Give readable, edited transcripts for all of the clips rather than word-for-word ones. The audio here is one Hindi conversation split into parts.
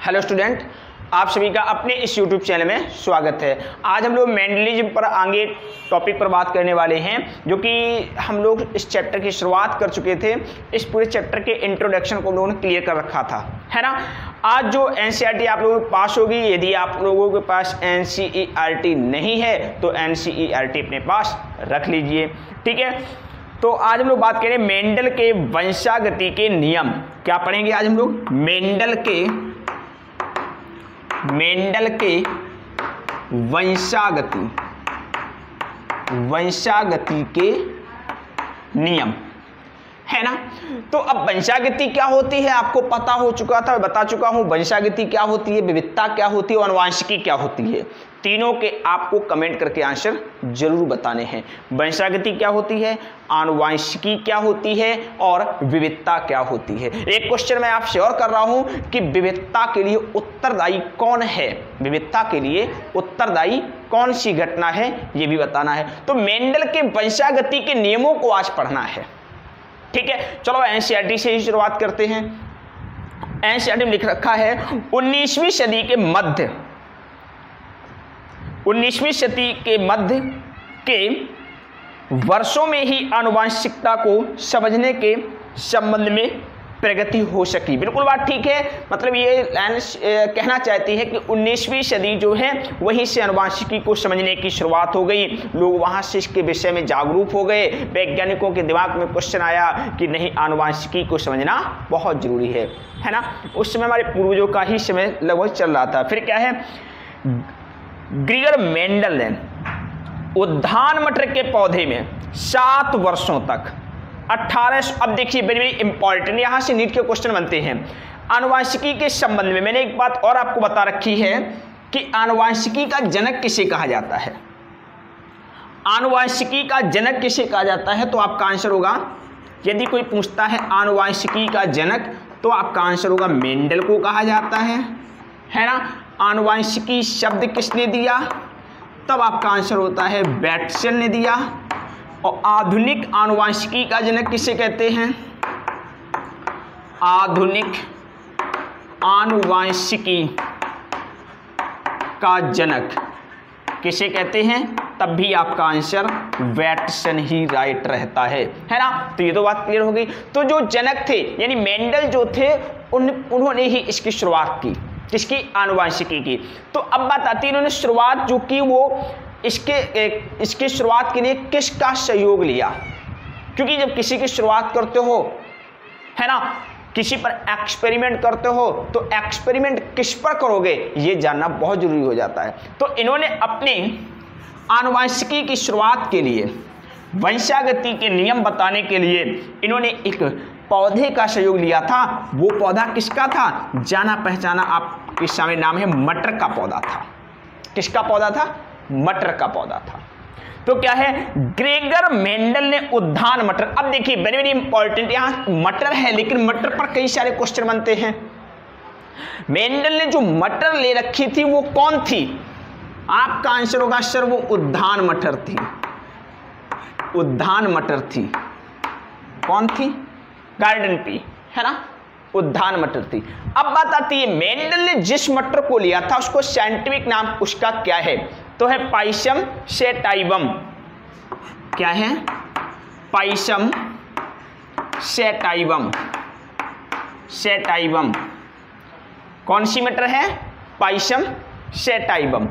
हेलो स्टूडेंट, आप सभी का अपने इस YouTube चैनल में स्वागत है। आज हम लोग मेंडलिज्म पर आगे टॉपिक पर बात करने वाले हैं, जो कि हम लोग इस चैप्टर की शुरुआत कर चुके थे। इस पूरे चैप्टर के इंट्रोडक्शन को हम लोगों ने क्लियर कर रखा था, है ना। आज जो NCERT आप लोगों के पास होगी, यदि आप लोगों के पास NCERT नहीं है तो NCERT अपने पास रख लीजिए, ठीक है। तो आज हम लोग बात करें मेंडल के वंशागति के नियम। क्या पढ़ेंगे आज हम लोग? मेंडल के वंशागति के नियम, है ना। तो अब वंशागति क्या होती है आपको पता हो चुका था, बता चुका हूं। वंशागति क्या होती है, विविधता क्या होती है और आनुवांशिकी क्या होती है, तीनों के आपको कमेंट करके आंसर जरूर बताने हैं। वंशागति क्या होती है, आनुवांशिकी क्या होती है और विविधता क्या होती है। एक क्वेश्चन मैं आपसे और कर रहा हूं कि विविधता के लिए उत्तरदायी कौन है, विविधता के लिए उत्तरदायी कौन सी घटना है, यह भी बताना है। तो मेंडल के वंशागति के नियमों को आज पढ़ना है, ठीक है। चलो NCERT से ही शुरुआत करते हैं। NCERT में लिख रखा है 19वीं सदी के मध्य के वर्षों में ही आनुवंशिकता को समझने के संबंध में प्रगति हो सकी। बिल्कुल बात ठीक है। मतलब ये लाइन कहना चाहती है कि 19वीं सदी जो है वहीं से आनुवंशिकी को समझने की शुरुआत हो गई। लोग वहां से इसके विषय में जागरूक हो गए। वैज्ञानिकों के दिमाग में क्वेश्चन आया कि नहीं, आनुवंशिकी को समझना बहुत जरूरी है ना। उस समय हमारे पूर्वजों का ही समय लगभग चल रहा था। फिर क्या है, ग्रीगर मेंडल ने उद्यान मटर के पौधे में 7 वर्षों तक 1800, अब देखिए वेरी वेरी इंपॉर्टेंट, यहां से नीट के क्वेश्चन बनते हैं। आनुवंशिकी के संबंध में मैंने एक बात और आपको बता रखी है कि आनुवंशिकी का जनक किसे कहा जाता है। आनुवंशिकी का जनक किसे कहा जाता है, तो आपका आंसर होगा, यदि कोई पूछता है आनुवंशिकी का जनक, तो आपका आंसर होगा मेंडल को कहा जाता है ना। आनुवंशिकी शब्द किसने दिया, तब आपका आंसर होता है बैटसन ने दिया। और आधुनिक आनुवंशिकी का जनक किसे कहते हैं, आधुनिक आनुवंशिकी का जनक किसे कहते हैं, तब भी आपका आंसर बैटसन ही राइट रहता है ना। तो ये तो बात क्लियर हो गई। तो जो जनक थे यानी मेंडल जो थे उन्होंने ही इसकी शुरुआत की, किसकी, आनुवंशिकी की। तो अब बात आती है इन्होंने शुरुआत जो की वो इसके शुरुआत के लिए किसका सहयोग लिया। क्योंकि जब किसी की शुरुआत करते हो, है ना, किसी पर एक्सपेरिमेंट करते हो, तो एक्सपेरिमेंट किस पर करोगे ये जानना बहुत जरूरी हो जाता है। तो इन्होंने अपने आनुवंशिकी की शुरुआत के लिए, वंशागति के नियम बताने के लिए इन्होंने एक पौधे का सहयोग लिया था। वो पौधा किसका था, जाना पहचाना आपके सामने नाम है, मटर का पौधा था। किसका पौधा था, मटर का पौधा था। तो क्या है, ग्रेगर मेंडल ने उद्यान मटर, अब देखिए वेरी वेरी इंपॉर्टेंट, यहां मटर है लेकिन मटर पर कई सारे क्वेश्चन बनते हैं। मेंडल ने जो मटर ले रखी थी वो कौन थी, आपका आंसर होगा सर वो उद्यान मटर थी। उद्यान मटर थी, कौन थी, गार्डन पी, है ना, उद्यान मटर थी। अब बात आती है मेंडल ने जिस मटर को लिया था उसको साइंटिफिक नाम उसका क्या है, तो है पाइसम सेटाइवम। क्या है, पाइसम सेटाइवम। सेटाइवम कौन सी मटर है, पाइसम सेटाइवम।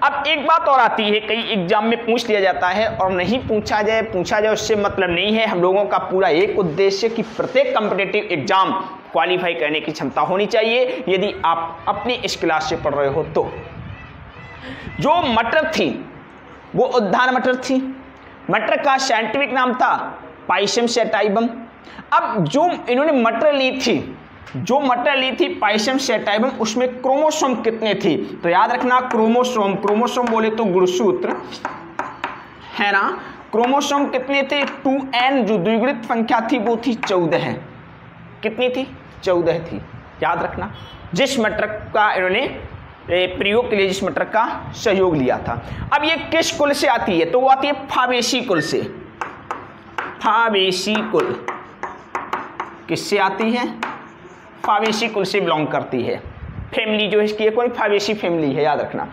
अब एक बात और आती है, कई एग्जाम में पूछ लिया जाता है और नहीं पूछा जाए उससे मतलब नहीं है। हम लोगों का पूरा एक उद्देश्य कि प्रत्येक कॉम्पिटिटिव एग्जाम क्वालिफाई करने की क्षमता होनी चाहिए, यदि आप अपनी इस क्लास से पढ़ रहे हो तो। जो मटर थी वो उद्यान मटर थी, मटर का साइंटिफिक नाम था पाइसम सेटाइवम। अब जो इन्होंने मटर ली थी पाइसम सेटाइवम, उसमें क्रोमोसोम कितने थे, तो याद रखना क्रोमोसोम बोले तो गुणसूत्र, है ना। क्रोमोसोम कितने थे, 2n, जो द्विगुणित संख्या थी वो थी 14। कितनी थी, 14 थी, याद रखना। जिस मटर का इन्होंने प्रयोग के लिए जिस मटर का सहयोग लिया था। अब ये किस कुल से आती है, तो वो आती है फाबेसी कुल से। फाबेसी कुल किससे आती है, फाबेसी कुल से बिलोंग करती है। फैमिली जो है इसकी कोई फाइवेसी फैमिली है, याद रखना।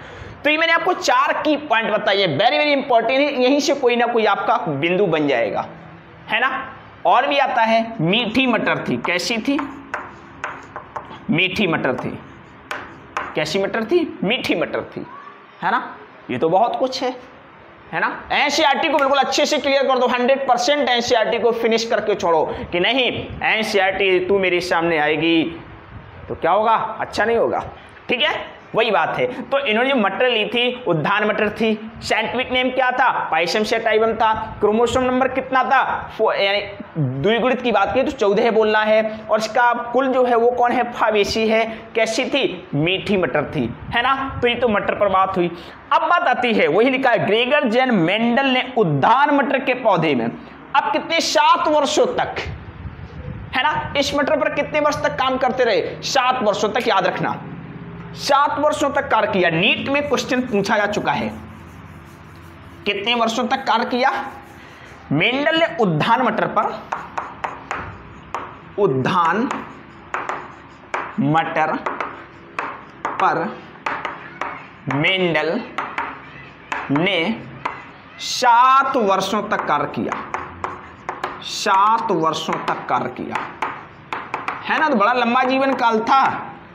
तो ये मैंने आपको 4 की पॉइंट बताई है, वेरी वेरी इंपॉर्टेंट है, यहीं से कोई ना कोई आपका बिंदु बन जाएगा, है ना। और भी आता है, मीठी मटर थी, कैसी थी? मीठी मटर थी। कैसी मटर थी? मीठी मटर थी, है ना। ये तो बहुत कुछ है ना। एनसीईआरटी को बिल्कुल अच्छे से क्लियर कर दो, 100% एनसीईआरटी को फिनिश करके छोड़ो कि नहीं एनसीईआरटी तू मेरे सामने आएगी तो क्या होगा, अच्छा नहीं होगा, ठीक है, वही बात है। तो इन्होंने जो मटर ली थी उद्यान मटर थी, साइंटिफिक नेम क्या था? पाइसम सेटाइवम था। क्रोमोसोम नंबर कितना था? यानी द्विगुणित की बात की तो 14 बोलना है, और इसका कुल जो है वो कौन है? फाइवेसी है। कैसी थी? मीठी मटर थी, है ना। तो ये तो मटर पर बात हुई। अब बात आती है, वही लिखा है ग्रेगर जेन मेंडल ने उद्यान मटर के पौधे में अब कितने 7 वर्षों तक, है ना, इस मटर पर कितने वर्ष तक काम करते रहे? 7 वर्षों तक, याद रखना 7 वर्षों तक कार्य किया। नीट में क्वेश्चन पूछा जा चुका है, कितने वर्षों तक कार्य किया? मेंडल ने उद्यान मटर पर, उद्यान मटर पर मेंडल ने 7 वर्षों तक कार्य किया। 7 वर्षों तक कार्य किया, है ना। तो बड़ा लंबा जीवन काल था,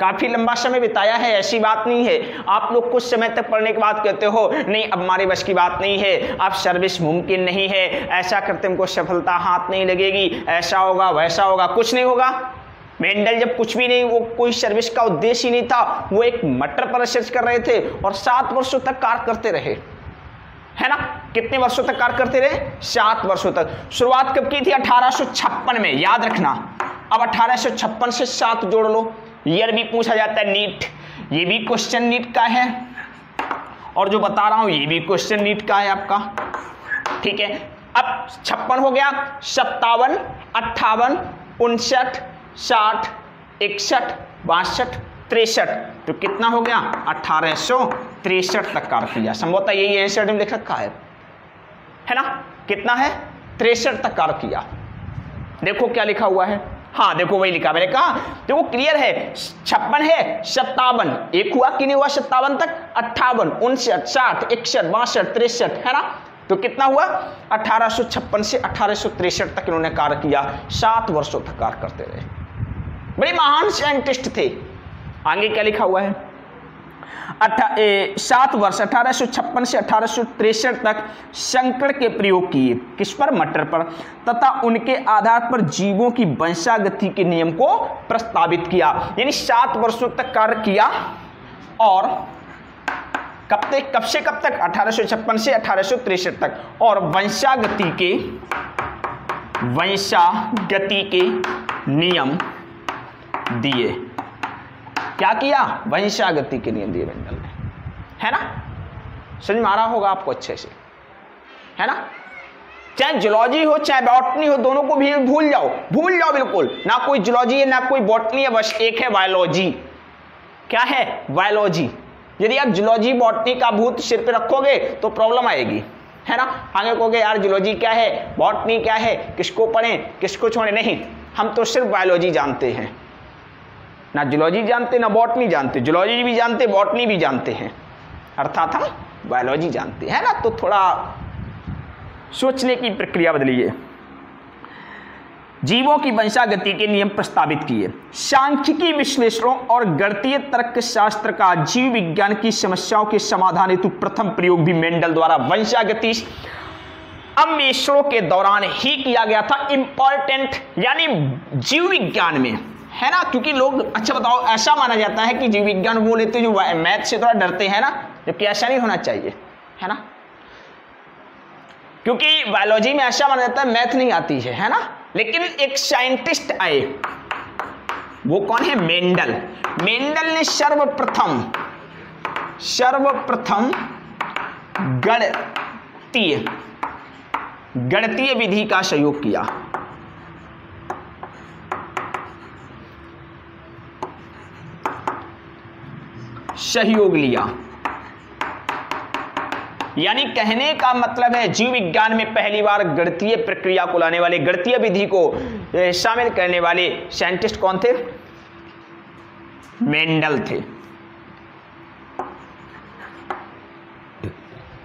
काफी लंबा समय बिताया है, ऐसी बात नहीं है। आप लोग कुछ समय तक पढ़ने के बाद कहते हो नहीं अब हमारे बस की बात नहीं है, अब सर्विस मुमकिन नहीं है, ऐसा करते हमको सफलता हाथ नहीं लगेगी, ऐसा होगा वैसा होगा, कुछ नहीं होगा। मेंडल जब कुछ भी नहीं, वो कोई सर्विस का उद्देश्य ही नहीं था, वो एक मटर पर रिसर्च कर रहे थे और 7 वर्षों तक कार्य करते रहे, है ना। कितने वर्षों तक कार्य करते रहे? 7 वर्षों तक। शुरुआत कब की थी? 1856 में, याद रखना। अब 1856 से 7 जोड़ लो, ईयर भी पूछा जाता है नीट, ये भी क्वेश्चन नीट का है, और जो बता रहा हूं ये भी क्वेश्चन नीट का है आपका, ठीक है। अब 56 हो गया, 57, 58, 59, 60, 61, 62, 63, तो कितना हो गया? 1863 तक कार्य किया। संभवतः यही एनसीईआरटी में लिख रखा है ना। कितना है? 63 तक कार्य किया। देखो क्या लिखा हुआ है, हाँ देखो वही लिखा, मैंने कहा देखो क्लियर है। 56 है, 57 एक हुआ कि नहीं हुआ? 57 तक 58, 59, 60, 61, 62, 63, है ना। तो कितना हुआ? 1856 से 1863 तक इन्होंने कार्य किया। 7 वर्षों तक कार्य करते रहे, बड़े महान साइंटिस्ट थे। आगे क्या लिखा हुआ है? 7 वर्ष 1856 से 1863 तक संकर के प्रयोग किए, किस पर? मटर पर, तथा उनके आधार पर जीवों की वंशागति के नियम को प्रस्तावित किया। यानी 7 वर्षों तक कार्य किया, और कब से कब तक? 1856 से 1863 तक, और वंशागति के नियम दिए। क्या किया? वंशागति के नियम दिए मेंडल ने, है ना। समझ में आ रहा होगा आपको अच्छे से, है ना। चाहे जूलॉजी हो चाहे बॉटनी हो, दोनों को भी भूल जाओ बिल्कुल। ना कोई जूलॉजी है ना कोई बॉटनी है, बस एक है बायोलॉजी। क्या है? बायोलॉजी। यदि आप जूलॉजी बॉटनी का भूत सिर पे रखोगे तो प्रॉब्लम आएगी, है ना। आगे कहोगे यार जूलॉजी क्या है, बॉटनी क्या है, किसको पढ़ें किसको छोड़ें। नहीं, हम तो सिर्फ बायोलॉजी जानते हैं, ना जूलॉजी जानते ना बॉटनी जानते। जूलॉजी भी जानते बॉटनी भी जानते हैं, अर्थात हम बायोलॉजी जानते हैं ना। तो थोड़ा सोचने की प्रक्रिया बदलिए। जीवों की वंशागति के नियम प्रस्तावित किए। सांख्यिकी विश्लेषणों और गणितीय तर्क शास्त्र का जीव विज्ञान की समस्याओं के समाधान हेतु प्रथम प्रयोग भी मेंडल द्वारा वंशागति अन्वेषणों के दौरान ही किया गया था। इंपॉर्टेंट यानी जीव विज्ञान में, है ना। क्योंकि लोग, अच्छा बताओ, ऐसा माना जाता है कि जीव विज्ञान वो लेते जो मैथ से थोड़ा डरते हैं ना, जबकि ऐसा नहीं होना चाहिए, है ना। क्योंकि बायोलॉजी में ऐसा माना जाता है मैथ नहीं आती है ना। लेकिन एक साइंटिस्ट आए, वो कौन है? मेंडल। मेंडल ने सर्वप्रथम गणितीय विधि का सहयोग किया। सहयोग लिया, यानी कहने का मतलब है जीव विज्ञान में पहली बार गणितीय प्रक्रिया को लाने वाले, गणितीय विधि को शामिल करने वाले साइंटिस्ट कौन थे? मेंडल थे,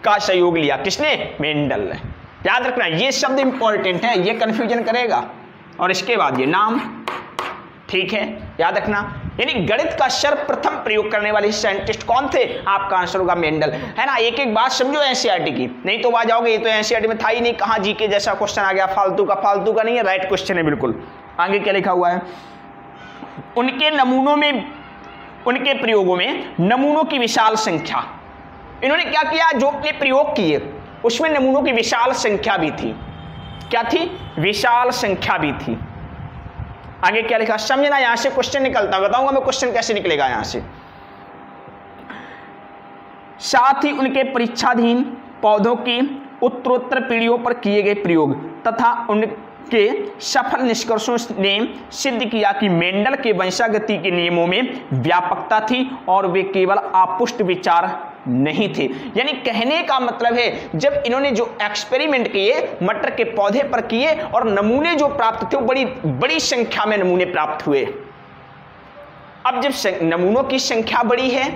का सहयोग लिया। किसने? मेंडल ने। याद रखना ये शब्द इंपॉर्टेंट है, ये कंफ्यूजन करेगा। और इसके बाद ये नाम, ठीक है, याद रखना। यानी गणित का सर्वप्रथम प्रयोग करने वाले साइंटिस्ट कौन थे? आपका आंसर होगा मेंडल, है ना। एक एक बात समझो एनसीईआरटी की, नहीं तो आ जाओगे ये तो एनसीईआरटी में था ही नहीं, कहां जीके जैसा क्वेश्चन आ गया, फालतू का नहीं है, राइट क्वेश्चन है बिल्कुल। आगे क्या लिखा हुआ है? उनके नमूनों में, उनके प्रयोगों में नमूनों की विशाल संख्या। इन्होंने क्या किया? जो अपने प्रयोग किए उसमें नमूनों की विशाल संख्या भी थी। क्या थी? विशाल संख्या भी थी। आगे क्या लिखा? समझना, यहां से क्वेश्चन निकलता, बताऊंगा मैं क्वेश्चन कैसे निकलेगा यहां से। साथ ही उनके परीक्षाधीन पौधों की उत्तरोत्तर पीढ़ियों पर किए गए प्रयोग तथा उनके सफल निष्कर्षों ने सिद्ध किया कि मेंडल के वंशागति के नियमों में व्यापकता थी और वे केवल आपुष्ट विचार नहीं थे। यानी कहने का मतलब है जब इन्होंने जो एक्सपेरिमेंट किए मटर के पौधे पर किए और नमूने जो प्राप्त थे बड़ी बड़ी संख्या में नमूने प्राप्त हुए। अब जब नमूनों की संख्या बड़ी है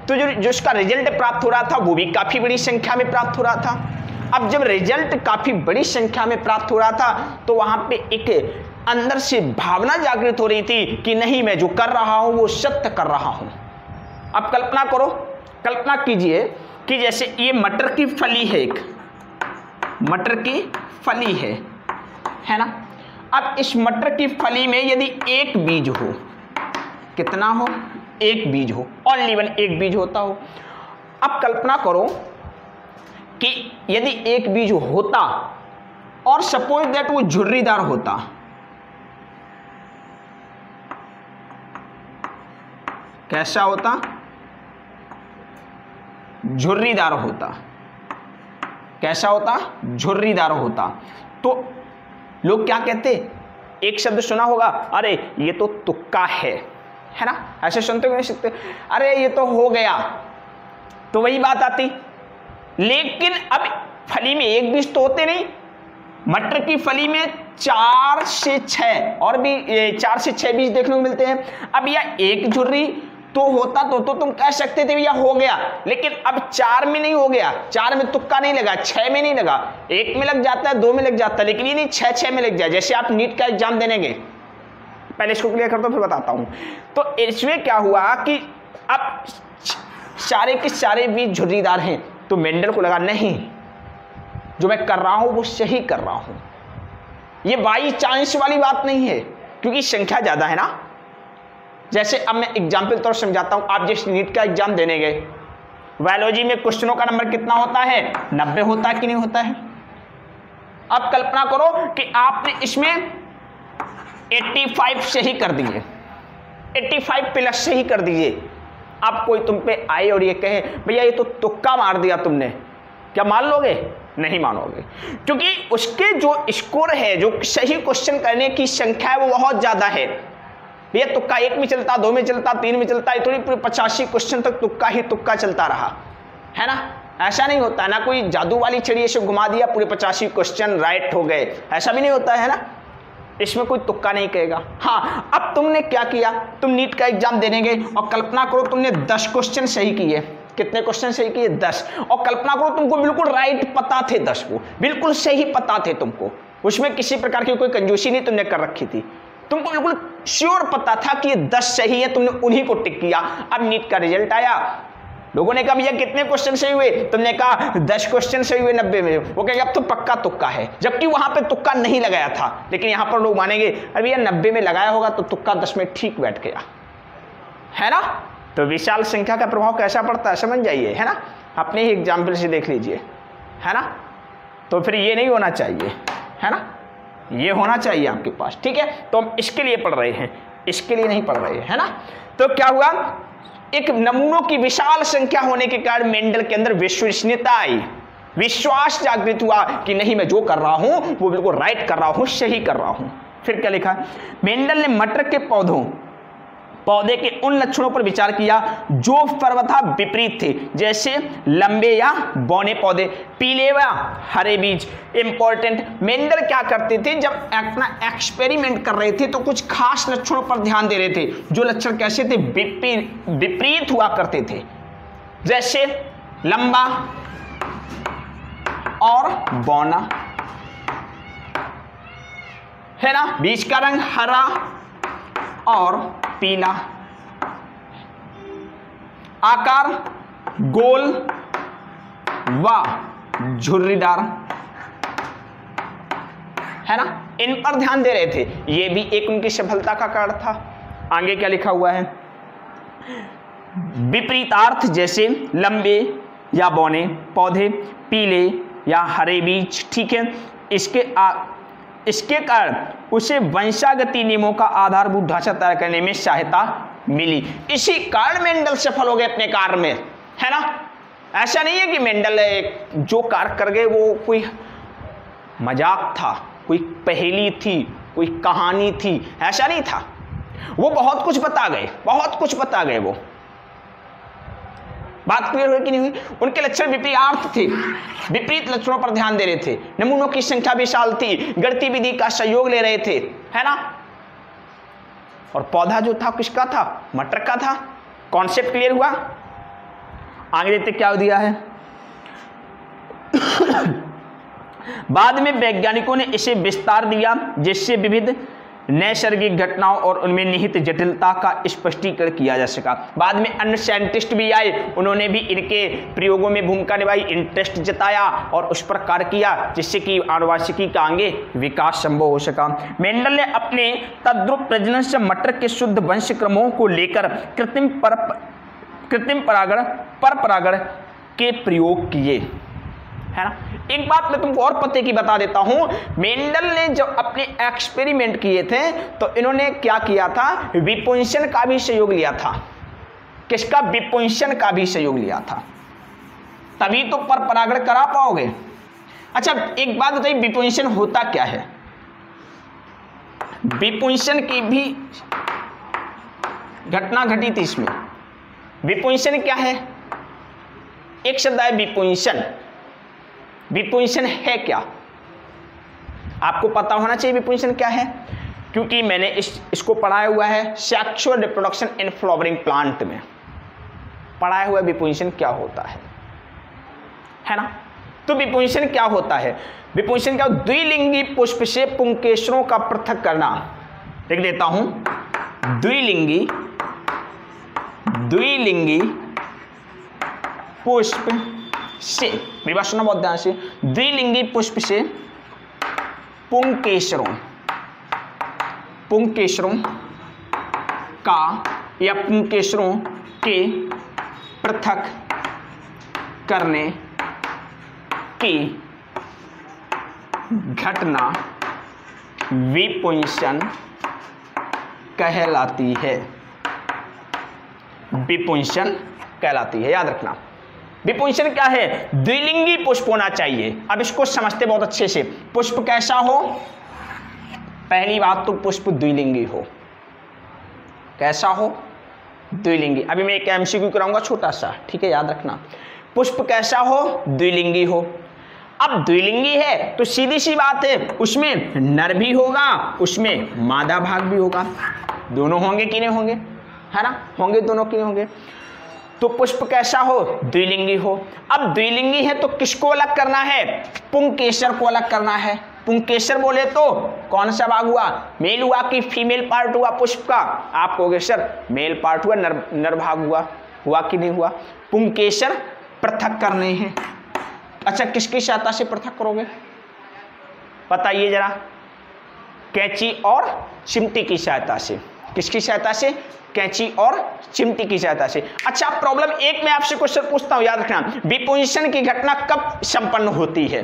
तो जो उसका रिजल्ट प्राप्त हो रहा था वो भी काफी बड़ी संख्या में प्राप्त हो रहा था। अब जब रिजल्ट काफी बड़ी संख्या में प्राप्त हो रहा था तो वहां पे एक अंदर से भावना जागृत हो रही थी कि नहीं, मैं जो कर रहा हूं वो सत्य कर रहा हूं। अब कल्पना करो, कल्पना कीजिए कि जैसे ये मटर की फली है, एक मटर की फली है ना। अब इस मटर की फली में यदि एक बीज हो, कितना हो? एक बीज हो, ओनली वन, एक बीज होता हो। अब कल्पना करो कि यदि एक बीज होता और सपोज दैट वो झुर्रीदार होता, कैसा होता? झुर्रीदार होता। कैसा होता? झुर्रीदार होता। तो लोग क्या कहते? एक शब्द सुना होगा, अरे ये तो तुक्का है ना। ऐसे सुनते हो नहीं सकते? अरे ये तो हो गया, तो वही बात आती। लेकिन अब फली में एक बीज तो होते नहीं, मटर की फली में 4 से 6 और भी 4 से 6 बीज देखने को मिलते हैं। अब यह एक झुर्री तो होता तो तुम कह सकते थे भैया हो गया, लेकिन अब 4 में नहीं हो गया, 4 में तुक्का नहीं लगा, 6 में नहीं लगा, 1 में लग जाता है, 2 में लग जाता है, लेकिन ये नहीं 6 में लग जाए। जैसे आप नीट का एग्जाम देने गए, पहले इसको क्लियर कर दो फिर बताता हूं। तो इसमें क्या हुआ कि अब सारे के सारे बीज झुर्रीदार हैं, तो मेंडल को लगा नहीं, जो मैं कर रहा हूं वो सही कर रहा हूं। ये बाई चांस वाली बात नहीं है, क्योंकि संख्या ज्यादा है ना। जैसे अब मैं एग्जाम्पल तौर समझाता हूं। आप जिस नीट का एग्जाम देने गए, बायोलॉजी में क्वेश्चनों का नंबर कितना होता है? 90 होता है कि नहीं होता है? अब कल्पना करो कि आपने इसमें 85 सही कर दिए, 85 प्लस सही कर दिए। अब कोई तुम पे आए और ये कहे भैया ये तो तुक्का मार दिया तुमने, क्या मान लोगे? नहीं मानोगे, क्योंकि उसके जो स्कोर है, जो सही क्वेश्चन करने की संख्या है वो बहुत ज्यादा है। भैया तुक्का 1 में चलता, 2 में चलता, 3 में चलता, इतनी पूरे 85 क्वेश्चन तक तुक्का ही तुक्का चलता रहा, है ना। ऐसा नहीं होता ना, कोई जादू वाली चिड़िया से घुमा दिया पूरे 85 क्वेश्चन राइट हो गए, ऐसा भी नहीं होता है ना। इसमें कोई तुक्का नहीं कहेगा। हाँ, अब तुमने क्या किया? तुम नीट का एग्जाम देने गए और कल्पना करो तुमने 10 क्वेश्चन सही किए। कितने क्वेश्चन सही किए? 10। और कल्पना करो तुमको बिल्कुल राइट पता थे, 10 को बिल्कुल सही पता थे तुमको, उसमें किसी प्रकार की कोई कंजूसी नहीं तुमने कर रखी थी, तुमको बिल्कुल श्योर पता था कि ये 10 सही है, तुमने उन्हीं को टिक किया। अब नीट का रिजल्ट आया, लोगों ने कहा भैया कितने क्वेश्चन सही हुए? तुमने कहा 10 क्वेश्चन सही हुए 90 में। वो कहेंगे अब तो पक्का तुक्का है, जबकि वहां पे तुक्का नहीं लगाया था। लेकिन यहां पर लोग मानेंगे अरे भैया 90 में लगाया होगा तो तुक्का 10 में ठीक बैठ गया, है ना। तो विशाल संख्या का प्रभाव कैसा पड़ता है समझ जाइए, है ना। अपने ही एग्जाम्पल से देख लीजिए, है ना। तो फिर ये नहीं होना चाहिए, है ना, ये होना चाहिए आपके पास, ठीक है। तो हम इसके लिए पढ़ रहे हैं, इसके लिए नहीं पढ़ रहे हैं, है ना। तो क्या हुआ? एक नमूनों की विशाल संख्या होने के कारण मेंडल के अंदर विश्वसनीयता आई, विश्वास जागृत हुआ कि नहीं मैं जो कर रहा हूं वो बिल्कुल राइट कर रहा हूं, सही कर रहा हूं। फिर क्या लिखा? मेंडल ने मटर के पौधों पौधे के उन लक्षणों पर विचार किया जो सर्वथा विपरीत थे, जैसे लंबे या बौने पौधे, पीले या हरे बीज। इंपॉर्टेंट, मेंडल क्या करते थे जब अपना एक्सपेरिमेंट कर रहे थे तो कुछ खास लक्षणों पर ध्यान दे रहे थे, जो लक्षण कैसे थे, विपरीत हुआ करते थे, जैसे लंबा और बौना, है ना, बीज का रंग हरा और पीला, आकार गोल व झुर्रीदार, है ना, इन पर ध्यान दे रहे थे। यह भी एक उनकी सफलता का कारण था। आगे क्या लिखा हुआ है, विपरीतार्थ जैसे लंबे या बौने पौधे, पीले या हरे बीज, ठीक है, इसके कारण उसे वंशागति नियमों का आधारभूत ढांचा तैयार करने में सहायता मिली। इसी कारण मेंडल सफल हो गए अपने कार्य में, है ना। ऐसा नहीं है कि मेंडल जो कार्य कर गए वो कोई मजाक था, कोई पहेली थी, कोई कहानी थी, ऐसा नहीं था। वो बहुत कुछ बता गए, बहुत कुछ बता गए। वो बात क्लियर हुई कि नहीं हुई। उनके लक्षण विपरीत थे, विपरीत लक्षणों पर ध्यान दे रहे थे, नमूनों की संख्या विशाल थी, गणितीय विधि का सहयोग ले रहे थे, है ना। और पौधा जो था किसका था, मटर का था। कॉन्सेप्ट क्लियर हुआ। आगे देखते क्या दिया है। बाद में वैज्ञानिकों ने इसे विस्तार दिया जिससे विविध नैसर्गिक घटनाओं और उनमें निहित जटिलता का स्पष्टीकरण किया जा सका। बाद में अन्य साइंटिस्ट भी आए, उन्होंने भी इनके प्रयोगों में भूमिका निभाई, इंटरेस्ट जताया और उस पर कार्य किया, जिससे कि आनुवांशिकी का आगे विकास संभव हो सका। मेंडल ने अपने तद्रुप प्रजनन से मटर के शुद्ध वंश क्रमों को लेकर कृत्रिम परागण के प्रयोग किए, है ना। एक बात मैं तुमको और पते की बता देता हूं, मेंडल ने जब अपने एक्सपेरिमेंट किए थे तो इन्होंने क्या किया था, विपुंसन का भी सहयोग लिया था। किसका, विपुंसन का भी सहयोग लिया था, तभी तो पर परागण करा पाओगे। अच्छा एक बात बताइए, विपुंसन होता क्या है। विपुंसन की भी घटना घटी थी इसमें। विपुंसन क्या है, एक शब्द है विपुंसन। विपुंसन है क्या, आपको पता होना चाहिए विपुंसन क्या है, क्योंकि मैंने इसको पढ़ाया हुआ है sexual reproduction in flowering plant में पढ़ाया हुआ है विपुंसन क्या होता है ना। तो विपुंसन क्या होता है, विपुंसन क्या, द्विलिंगी पुष्प से पुंकेसरों का पृथक करना। लिख देता हूं, द्विलिंगी पुष्प से, मेरी बात सुनो बहुत ध्यान से, द्विलिंगी पुष्प से पुंकेसरों का या पुंकेसरों के पृथक करने की घटना विपुंसन कहलाती है। विपुंसन कहलाती है, याद रखना। विपुंसन क्या है, द्विलिंगी पुष्प होना चाहिए। अब इसको समझते बहुत अच्छे से, पुष्प कैसा हो, पहली बात तो पुष्प द्विलिंगी हो। कैसा हो, द्विलिंगी। अभी मैं एक एमसीक्यू कराऊंगा छोटा सा, ठीक है, याद रखना। पुष्प कैसा हो, द्विलिंगी हो। अब द्विलिंगी है तो सीधी सी बात है, उसमें नर भी होगा, उसमें मादा भाग भी होगा। दोनों होंगे कि नहीं होंगे, है ना, होंगे दोनों कि नहीं होंगे। तो पुष्प कैसा हो, द्विलिंगी हो। अब द्विलिंगी है तो किसको अलग करना है, पुंकेसर को अलग करना है। पुंकेसर बोले तो कौन सा भाग हुआ, मेल हुआ कि फीमेल पार्ट हुआ पुष्प का। आप कहोगे सर मेल पार्ट हुआ, नर भाग हुआ कि नहीं हुआ। पुंकेसर पृथक करने हैं। अच्छा किसकी सहायता से पृथक करोगे, बताइए जरा। कैंची और चिमटी की सहायता से। किसकी सहायता से, कैंची और चिमटी की सहायता से। अच्छा प्रॉब्लम एक मैं आपसे क्वेश्चन पूछता हूं, याद रखना, विपुंसन की घटना कब संपन्न होती है,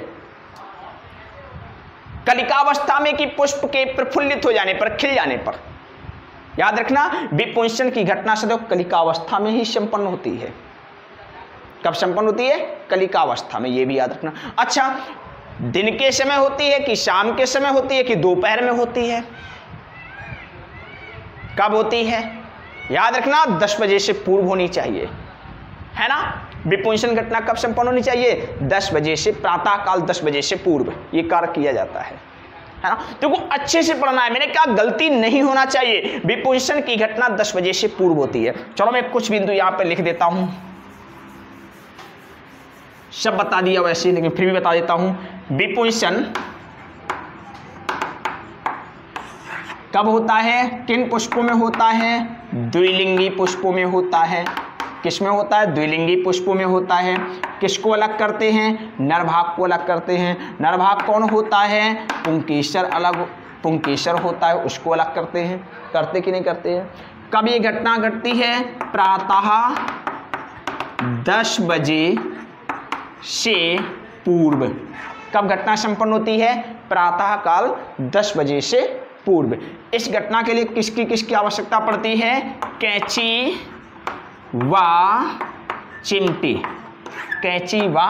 कलिकावस्था में कि पुष्प के प्रफुल्लित हो जाने पर, खिल जाने पर। याद रखना विपुंसन की घटना सदैव कलिकावस्था में ही संपन्न होती है। कब संपन्न होती है, कलिकावस्था में, यह भी याद रखना। अच्छा दिन के समय होती है कि शाम के समय होती है कि दोपहर में होती है, कब होती है, याद रखना 10 बजे से पूर्व होनी चाहिए, है ना। विपुंसन घटना कब संपन्न होनी चाहिए? 10 बजे से, प्रातः काल 10 बजे से पूर्व ये कार्य किया जाता है ना। तो को अच्छे से पढ़ना है, मैंने कहा गलती नहीं होना चाहिए। विपुंसन की घटना 10 बजे से पूर्व होती है। चलो मैं कुछ बिंदु यहां पे लिख देता हूं, सब बता दिया वैसे, लेकिन फिर भी बता देता हूं। विपुंसन कब होता है? किन पुष्पों में होता है? द्विलिंगी पुष्पों में होता है। किसमें होता है? द्विलिंगी पुष्पों में होता है। किसको अलग करते हैं? नरभाग को अलग करते हैं। नरभाग कौन होता है? पुंकेसर अलग, पुंकेसर होता है, उसको अलग करते हैं। करते कि नहीं करते हैं? कब ये घटना घटती है? प्रातः 10 बजे से पूर्व। कब घटना संपन्न होती है? प्रातः काल 10 बजे से पूर्व। इस घटना के लिए किसकी आवश्यकता पड़ती है? कैंची व चिमटी, कैंची व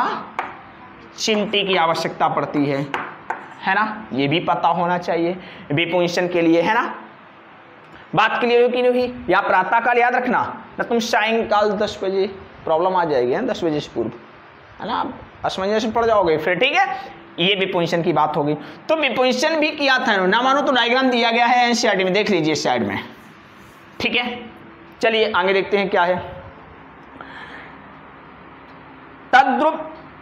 चिमटी की आवश्यकता पड़ती है ना। ये भी पता होना चाहिए विपुंसन के लिए, है ना। बात क्लियर हो कि नहीं हुई? या प्रातः काल याद रखना, ना तुम सायंकाल 10 बजे प्रॉब्लम आ जाएगी, है 10 बजे से पूर्व, है ना। असमंजस में पड़ जाओगे फिर, ठीक है। ये विपुंसन की बात होगी। तो विपुंसन भी किया था ना, मानो तो डायग्राम दिया गया है एनसीईआरटी में, देख लीजिए साइड में, ठीक है। चलिए आगे देखते हैं क्या है। तद्रुप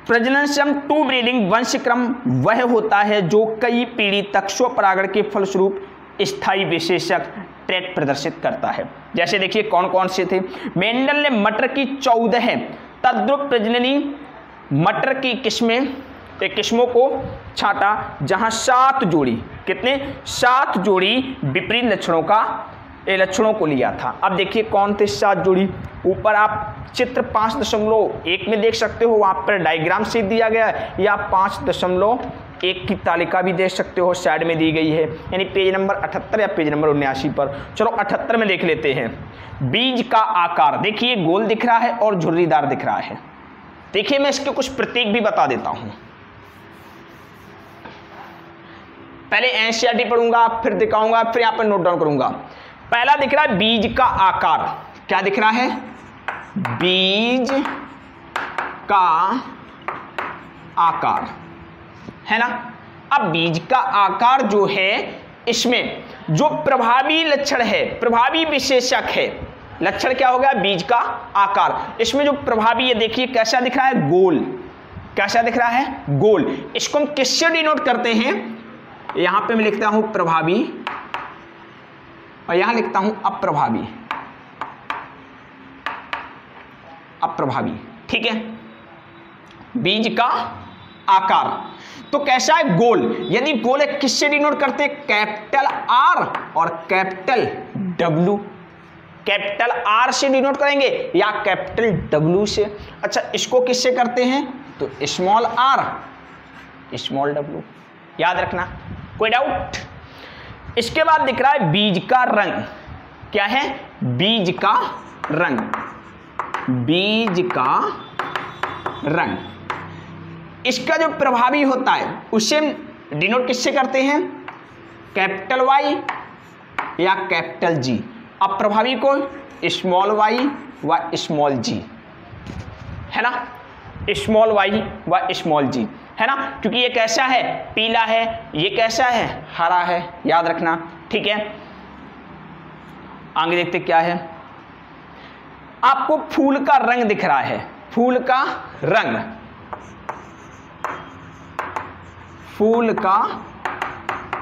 प्रजनन सम टू ब्रीडिंग वंशक्रम वह होता है जो कई पीढ़ी तक स्वपरागण के फलस्वरूप स्थायी विशेषक ट्रैट प्रदर्शित करता है। जैसे देखिए कौन कौन से थे। मेंडल ने मटर की 14 तद्रुप प्रजननी मटर की किस्मों को छांटा, जहां 7 जोड़ी, कितने? 7 जोड़ी विपरीत लक्षणों को लिया था। अब देखिए कौन थे 7 जोड़ी। ऊपर आप चित्र 5.1 में देख सकते हो, वहां पर डायग्राम से दिया गया है, या 5.1 की तालिका भी देख सकते हो, साइड में दी गई है, यानी पेज नंबर 78 या पेज नंबर 79 पर। चलो 78 में देख लेते हैं। बीज का आकार देखिए, गोल दिख रहा है और झुर्रीदार दिख रहा है। देखिए मैं इसके कुछ प्रतीक भी बता देता हूं। पहले एनसीईआरटी पढ़ूंगा, फिर दिखाऊंगा, फिर यहां पर नोट डाउन करूंगा। पहला दिख रहा है बीज का आकार। क्या दिख रहा है? बीज का आकार, है ना। अब बीज का आकार जो है, इसमें जो प्रभावी लक्षण है, प्रभावी विशेषक है, लक्षण क्या हो गया? बीज का आकार। इसमें जो प्रभावी, ये देखिए कैसा दिख रहा है? गोल। कैसा दिख रहा है? गोल। इसको हम किससे डिनोट करते हैं? यहां पे मैं लिखता हूं प्रभावी और यहां लिखता हूं अप्रभावी। अप्रभावी, ठीक है। बीज का आकार तो कैसा है? गोल। यदि गोल है, किससे डिनोट करते हैं? कैपिटल आर और कैपिटल डब्ल्यू। कैपिटल आर से डिनोट करेंगे या कैपिटल डब्ल्यू से। अच्छा, इसको किससे करते हैं? तो स्मॉल आर स्मॉल डब्ल्यू, याद रखना, कोई डाउट? इसके बाद दिख रहा है बीज का रंग। क्या है? बीज का रंग। बीज का रंग, इसका जो प्रभावी होता है उसे डिनोट किससे करते हैं? कैपिटल वाई या कैपिटल जी। अब प्रभावी को स्मॉल वाई व स्मॉल जी, है ना। स्मॉल वाई व स्मॉल जी, है ना, क्योंकि ये कैसा है? पीला है, ये कैसा है? हरा है, याद रखना, ठीक है। आगे देखते क्या है। आपको फूल का रंग दिख रहा है, फूल का रंग, फूल का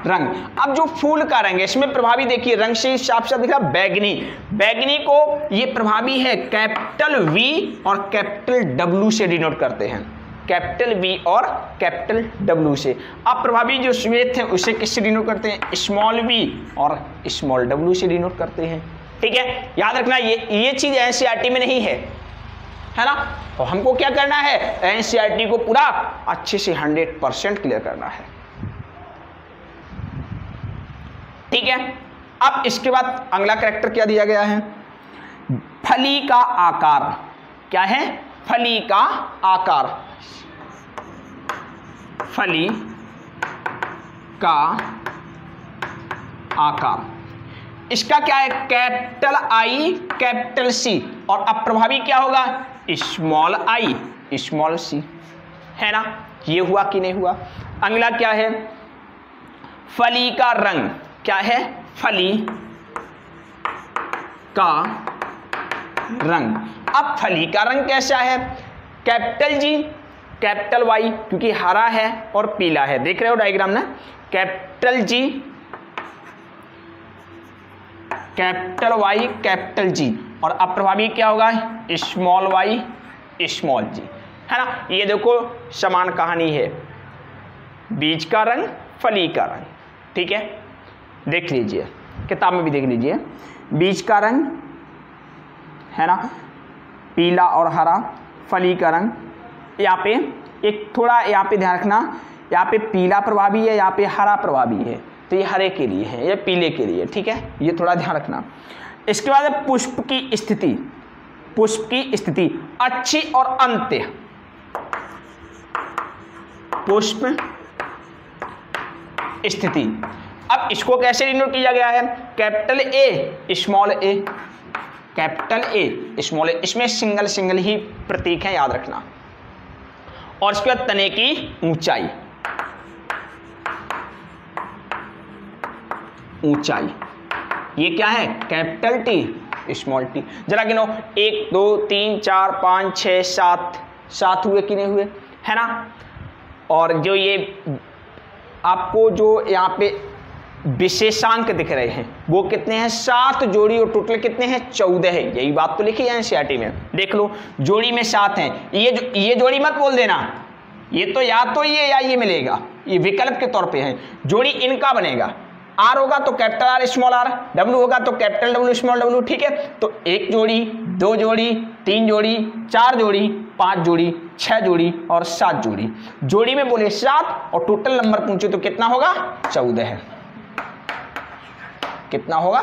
रंग। अब जो फूल का रंग है, इसमें प्रभावी देखिए रंग से साफ साफ दिख रहा है बैगनी। बैगनी को ये प्रभावी है कैपिटल वी और कैपिटल डब्ल्यू से डिनोट करते हैं, कैपिटल वी और कैपिटल डब्ल्यू से। अब प्रभावी जो श्वेत है उसे किससे डिनोट करते हैं? स्मॉल वी और स्मॉल डब्ल्यू से डिनोट करते हैं, ठीक है। याद रखना ये चीज एनसीईआरटी में नहीं है ना। तो हमको क्या करना है? एनसीईआरटी को पूरा अच्छे से 100% क्लियर करना है, ठीक है। अब इसके बाद अगला कैरेक्टर क्या दिया गया है? फली का आकार। क्या है? फली का आकार। फली का आकार। इसका क्या है, कैपिटल आई कैपिटल सी, और अप्रभावी क्या होगा, स्मॉल आई स्मॉल सी, है ना। ये हुआ कि नहीं हुआ। अगला क्या है, फली का रंग, क्या है, फली का रंग। अब फली का रंग कैसा है, कैपिटल जी कैपिटल वाई, क्योंकि हरा है और पीला है, देख रहे हो डायग्राम ना, capital G capital Y capital G, और अप्रभावी क्या होगा, स्मॉल वाई स्मॉल जी, है ना। ये देखो समान कहानी है, बीज का रंग फली का रंग, ठीक है, देख लीजिए किताब में भी देख लीजिए, बीज का रंग है ना, पीला और हरा, फली का रंग। यहाँ पे एक थोड़ा यहाँ पे ध्यान रखना, यहाँ पे पीला प्रभावी है, यहाँ पे हरा प्रभावी है, तो ये हरे के लिए है, ये पीले के लिए, ठीक है, ये थोड़ा ध्यान रखना। इसके बाद पुष्प की स्थिति, पुष्प की स्थिति अच्छी और अंत्य, पुष्प स्थिति। अब इसको कैसे डिनोट किया गया है, capital A small A, capital A small A, इसमें सिंगल सिंगल ही प्रतीक है, याद रखना। और इसके बाद तने की ऊंचाई, ऊंचाई ये क्या है, कैपिटल टी स्मॉल टी। जरा गिनो, 1 2 3 4 5 6 7, 7 हुए कि नहीं हुए, है ना। और जो ये आपको जो यहाँ पे विशेषांक दिख रहे हैं वो कितने हैं, 7 जोड़ी, और टोटल कितने हैं, 14 है। यही बात तो लिखी है एनसीईआरटी में, देख लो, जोड़ी में 7 हैं। ये जोड़ी मत बोल देना, ये तो या तो ये या ये मिलेगा, ये विकल्प के तौर पे है। जोड़ी इनका बनेगा, आर होगा तो capital R small R, W होगा तो कैपिटल डब्ल्यू स्मॉल डब्ल्यू, ठीक है। तो 1 जोड़ी 2 जोड़ी 3 जोड़ी 4 जोड़ी 5 जोड़ी 6 जोड़ी और 7 जोड़ी। जोड़ी में बोले 7 और टोटल नंबर पूछे तो कितना होगा, 14 है। कितना होगा,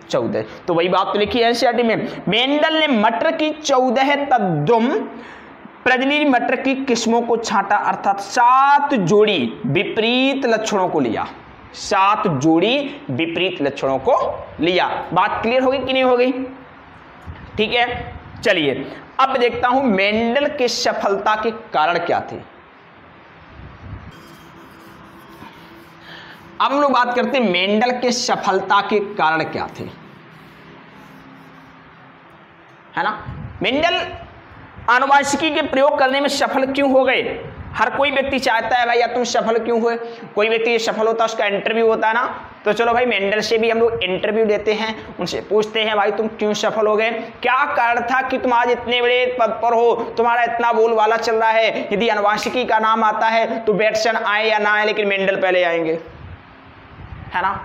14। तो वही बात तो लिखी है एनसीईआरटी में। मेंडल ने मटर की 14 तद्रुम प्रजननी मटर की किस्मों को छांटा, अर्थात 7 जोड़ी विपरीत लक्षणों को लिया, 7 जोड़ी विपरीत लक्षणों को लिया। बात क्लियर हो गई कि नहीं हो गई, ठीक है। चलिए अब देखता हूं मेंडल के सफलता के कारण क्या थे। अब हम लोग बात करते हैं मेंडल के सफलता के कारण क्या थे, है ना। मेंडल आनुवंशिकी के प्रयोग करने में सफल क्यों हो गए। हर कोई व्यक्ति चाहता है भाई या तुम सफल क्यों हुए, कोई व्यक्ति सफल होता है उसका इंटरव्यू होता है ना, तो चलो भाई मेंडल से भी हम लोग इंटरव्यू लेते हैं, उनसे पूछते हैं भाई तुम क्यों सफल हो गए, क्या कारण था कि तुम आज इतने बड़े पद पर हो, तुम्हारा इतना बोलबाला चल रहा है। यदि आनुवंशिकी का नाम आता है तो बैटसन आए या ना आए, लेकिन मेंडल पहले आएंगे, है ना।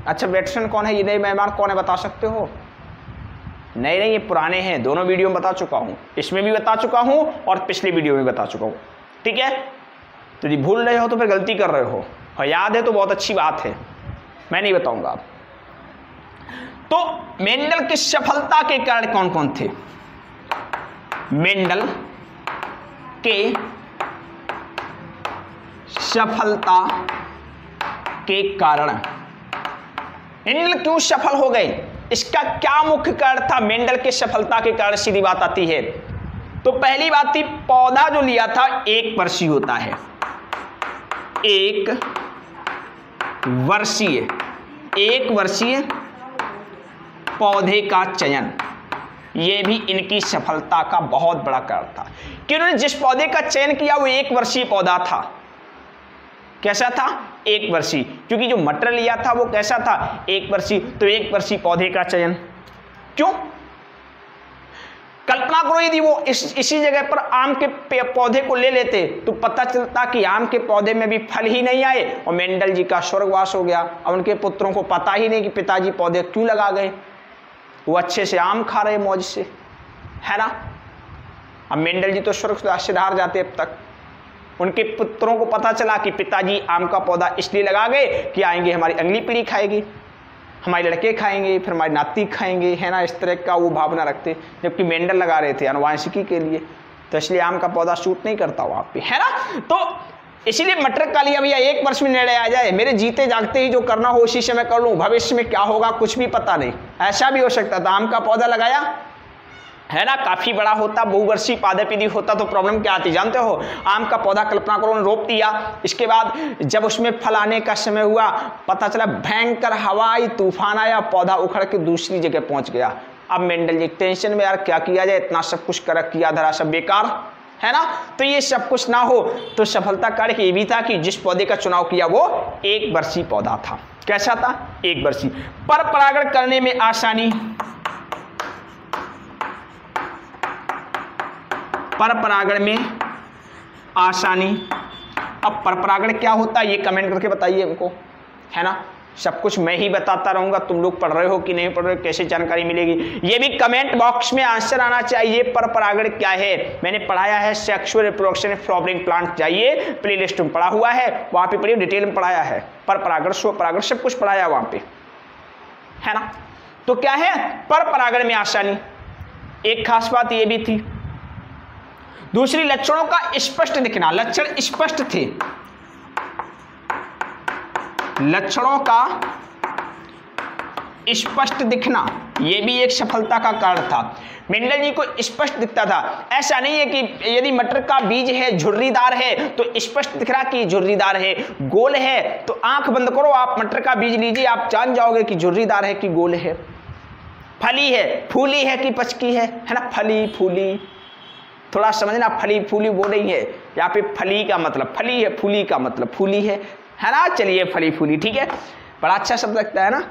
अच्छा बैटसन कौन है, ये नए मेहमान कौन है, बता सकते हो। नहीं ये पुराने हैं, दोनों वीडियो में बता चुका हूं, इसमें भी बता चुका हूं और पिछली वीडियो में बता चुका हूं, ठीक है। तो यदि भूल रहे हो तो फिर गलती कर रहे हो, और याद है तो बहुत अच्छी बात है, मैं नहीं बताऊंगा आप। तो मेंडल की सफलता के कारण कौन कौन थे। मेंडल के सफलता के कारण, मेंडल क्यों सफल हो गए, इसका क्या मुख्य कारण था मेंडल के सफलता के कारण, सीधी बात आती है। तो पहली बात थी, पौधा जो लिया था 1 वर्षीय होता है, 1 वर्षीय पौधे का चयन, यह भी इनकी सफलता का बहुत बड़ा कारण था कि उन्होंने जिस पौधे का चयन किया वो 1 वर्षीय पौधा था। कैसा था, 1 वर्षीय, क्योंकि जो मटर लिया था वो कैसा था, 1 वर्षीय, तो 1 वर्षीय पौधे का चयन। क्यों, कल्पना करो यदि वो इसी जगह पर आम के पौधे को ले लेते तो पता चलता कि आम के पौधे में भी फल ही नहीं आए और मेंडल जी का स्वर्गवास हो गया, और उनके पुत्रों को पता ही नहीं कि पिताजी पौधे क्यों लगा गए, वो अच्छे से आम खा रहे मौज से, है ना। अब मेंडल जी तो स्वर्ग सिधार जाते, अब तक उनके पुत्रों को पता चला कि पिताजी आम का पौधा इसलिए लगा गए कि आएंगे हमारी अगली पीढ़ी खाएगी, हमारे लड़के खाएंगे, फिर हमारे नाती खाएंगे, है ना, इस तरह का वो भावना रखते। जबकि मेंडल लगा रहे थे आनुवंशिकी के लिए, तो इसलिए आम का पौधा शूट नहीं करता वहाँ पे, है ना। तो इसीलिए मटर का लिया भैया 1 वर्ष में निर्णय आ जाए, मेरे जीते जागते ही जो करना हो उसी से मैं कर लूं, भविष्य में क्या होगा कुछ भी पता नहीं। ऐसा भी हो सकता था। आम का पौधा लगाया है ना, काफी बड़ा होता, बहुवर्षीय पादप यदि होता तो प्रॉब्लम क्या आती जानते हो। आम का पौधा कल्पना करो रोप दिया, इसके बाद जब उसमें फल आने का समय हुआ, पता चला भयंकर हवाई तूफान आया, पौधा उखड़ के दूसरी जगह पहुंच गया। अब मेंडल जी टेंशन में, यार क्या किया जाए, इतना सब कुछ कर किया धरा सब बेकार है ना। तो ये सब कुछ ना हो तो सफलता कारक ये भी था कि जिस पौधे का चुनाव किया वो 1 वर्षीय पौधा था। कैसा था? 1 वर्षीय। पर परागण करने में आसानी, पर परागण में आसानी। अब पर परागण क्या होता है ये कमेंट करके बताइए हमको, है ना। सब कुछ मैं ही बताता रहूंगा, तुम लोग पढ़ रहे हो कि नहीं पढ़ रहे हो, कैसे जानकारी मिलेगी, ये भी कमेंट बॉक्स में आंसर आना चाहिए। पर परागण क्या है मैंने पढ़ाया है, सेक्सुअल रिप्रोडक्शन फ्लावरिंग प्लांट, जाइए प्लेलिस्ट में पढ़ा हुआ है, वहां पे पढ़िए, डिटेल में पढ़ाया है। पर परागण, स्व परागण, सब कुछ पढ़ाया वहां पे, है ना। तो क्या है पर परागण में आसानी, एक खास बात ये भी थी। दूसरी, लक्षणों का स्पष्ट दिखना, लक्षण स्पष्ट थे, लक्षणों का स्पष्ट दिखना, यह भी एक सफलता का कारण था। मेंडल जी को स्पष्ट दिखता था। ऐसा नहीं है कि यदि मटर का बीज है झुर्रीदार है तो स्पष्ट दिख रहा कि झुर्रीदार है, गोल है तो आंख बंद करो, आप मटर का बीज लीजिए, आप जान जाओगे कि झुर्रीदार है कि गोल है। फली है, फूली है कि पचकी है ना, फली फूली, थोड़ा समझना, फली फूली वो नहीं है, यहाँ पे फली का मतलब फली है, फूली का मतलब फूली है ना। चलिए फली फूली, ठीक है, बड़ा अच्छा शब्द लगता है ना।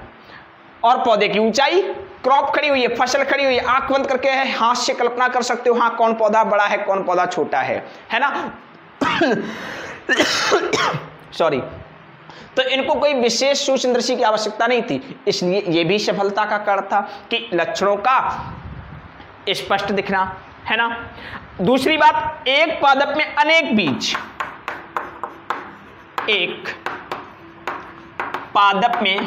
और पौधे की ऊंचाई, क्रॉप खड़ी हुई है, फसल खड़ी हुई है, आंख बंद करके है, हाथ से कल्पना कर सकते हो हाँ कौन पौधा बड़ा है कौन पौधा छोटा है ना। सॉरी। तो इनको कोई विशेष सूक्ष्मदर्शी की आवश्यकता नहीं थी, इसलिए यह भी सफलता का कारण था कि लक्षणों का स्पष्ट दिखना, है ना। दूसरी बात, एक पादप में अनेक बीज, एक पादप में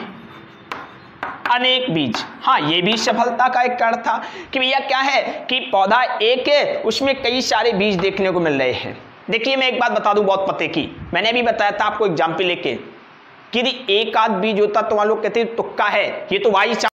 अनेक बीज, हाँ ये भी सफलता का एक कारण था कि भैया क्या है कि पौधा एक है उसमें कई सारे बीज देखने को मिल रहे हैं। देखिए मैं एक बात बता दूं बहुत पते की, मैंने भी बताया था आपको एग्जाम्पल लेके कि यदि एक आध बीज होता तो वहां लोग कहते तुक्का है, ये तो वाई